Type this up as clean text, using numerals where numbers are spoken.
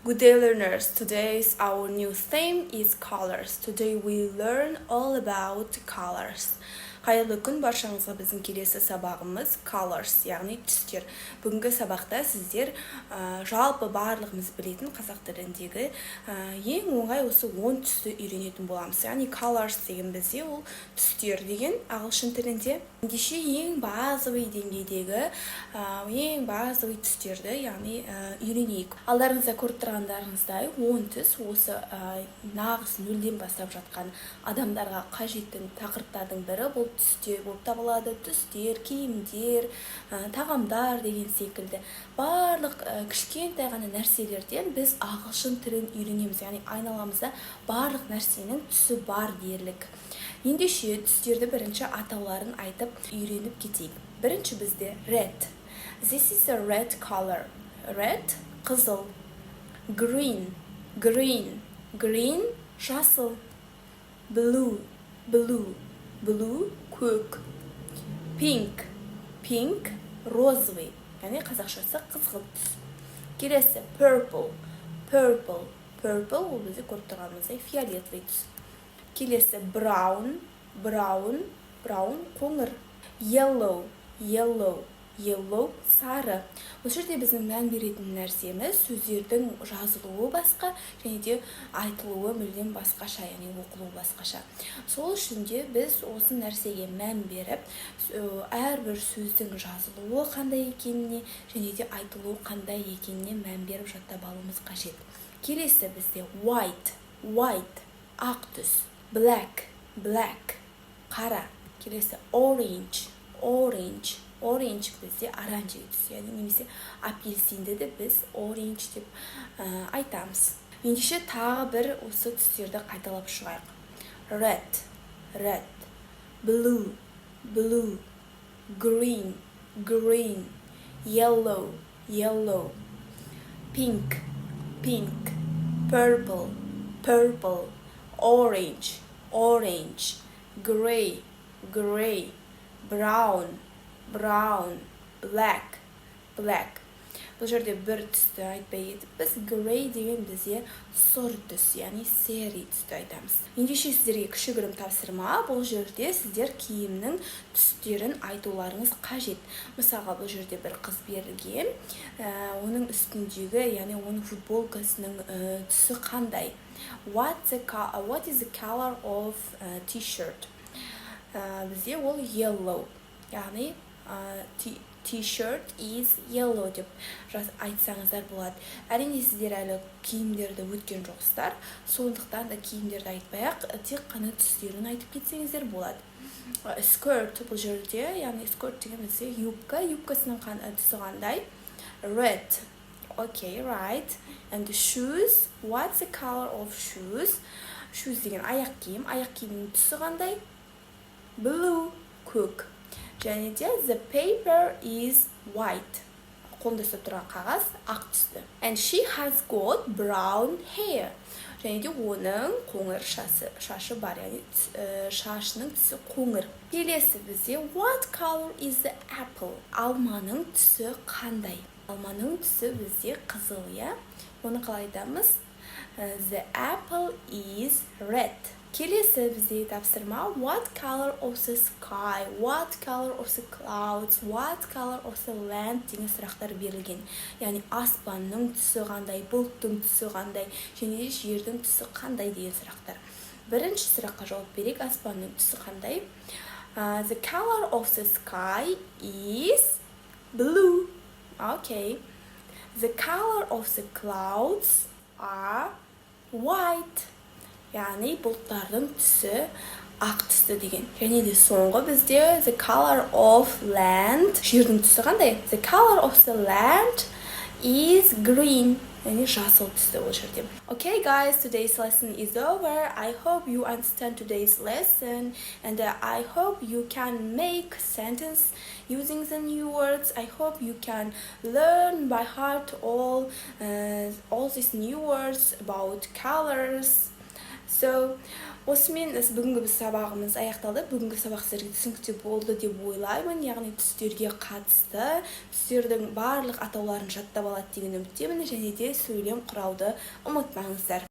Good day learners, today's our new theme is colors. Today we learn all about colors. Қайырлы күн баршаңызға, біздің келесі сабағымыз colors, яғни түстер. Бүгінгі сабақта сіздер жалпы барлығымыз білетін қазақ тіліндегі ең оңай осы 10 түсті үйренетін боламыз. Яғни colors деген бізде ол түстер деген ағылшын тілінде. Ендеше ең базовый деңгейдегі ең базовый түстерді яғни үйренейік. Алдарыңызда көріп тұрғандарыңыздай 10 түс осы нағыз нөлден бастап жатқан адамдарға қажетті тақырыптардың бірі бұл түстер болып табылады. Түстер, киімдер, тағамдар деген секілді барлық кішкентай ғана нәрселерден біз ағылшын тілін үйренеміз. Яғни айналамызда барлық нәрсенің түсі бар дерлік. Ендеше түстерді бірінші атауларын айтып үйреніп кетейік. Бірінші бізде red. This is a red color. Red қызыл. Green, green, green жасыл. Blue, blue, blue көк. Pink, pink розовый, яғни қазақшасы қызғылт түс. Келесі purple, purple, purple ол бізде көріп тұрғанымыздай фиолетовый түс. Келесі brown, brown, brown қоңыр. Yellow, yellow, yellow сары. Осы жерде біздің мән беретін нәрсеміз сөздердің жазылуы басқа және де айтылуы мүлдем басқаша, яғни оқылуы басқаша. Сол үшін де біз осы нәрсеге мән беріп, әрбір сөздің жазылуы қандай екеніне және де айтылуы қандай екеніне мән беріп жаттап алуымыз қажет. Келесі бізде white, white ақ түс. Black, black қара. Келесі orange, orange, orange бізде оранжевый түс, яғни немесе апельсинді де біз orange деп айтамыз. Ендеше тағы бір осы түстерді қайталап шығайық. Red, red, blue, blue, green, green, yellow, yellow, pink, pink, purple, purple, orange, orange, gray, gray, brown, brown, black, black. Бұл жерде бір түсті айтпай кетіп, біз gray деген бізде сұр түс, яғни сері түсті айтамыз. Ендеше сіздерге кішігірім тапсырма, бұл жерде сіздер киімнің түстерін айтуларыңыз қажет. Мысалға бұл жерде бір қыз берілген, оның үстіндегі, яғни оның футболкасының түсі қандай? What is the color of t-shirt? Бізде ол yellow, яғни t-shirt is yellow деп айтсаңыздар болады. Әрине сіздер әлі киімдерді өткен жоқсыздар, сондықтан да киімдерді айтпай-ақ, тек қана түстерін айтып кетсеңіздер болады. Skirt бұл жерде, яғни skirt деген бізде юбка, юбкасының түсі қандай? Red. Okay, right. And the shoes, what's the color of shoes? Shoes деген аяқ киім, аяқ киімнің түсі қандай? Blue, көк. Және де the paper is white. Қолында ұстап тұрған қағаз ақ түсті. And she has got brown hair. Және де оның қоңыр шашы бар, яғни шашының түсі қоңыр. Келесі бізде what color is the apple? Алманың түсі қандай? Алманың түсі бізде қызыл, я? Оны қалай айтамыз? The apple is red. Келесі бізде тапсырма what color of the sky, what color of the clouds, what color of the land деген сұрақтар берілген. Яғни аспанның түсі қандай, бұлттың түсі қандай, және де жердің түсі қандай деген сұрақтар. Бірінші сұраққа жауап берейік, аспанның түсі қандай? The color of the sky is blue. Okay. The color of the clouds are white. Яғни бұлттардың түсі ақ түсті деген. Және де соңғы бізде the color of land, жердің түсі қандай? The color of the land is green. Яғни жасыл түсті ол жерде. Okay guys, today's lesson is over. I hope you understand today's lesson and I hope you can make sentence using the new words. I hope you can learn by heart all these new words about colors. Осымен бүгінгі сабағымыз аяқталды. Бүгінгі сабақ сіздерге түсінікті болды деп ойлаймын. Яғни түстерге қатысты түстердің барлық атауларын жаттап алады деген үміттемін, және де сөйлем құрауды ұмытпаңыздар.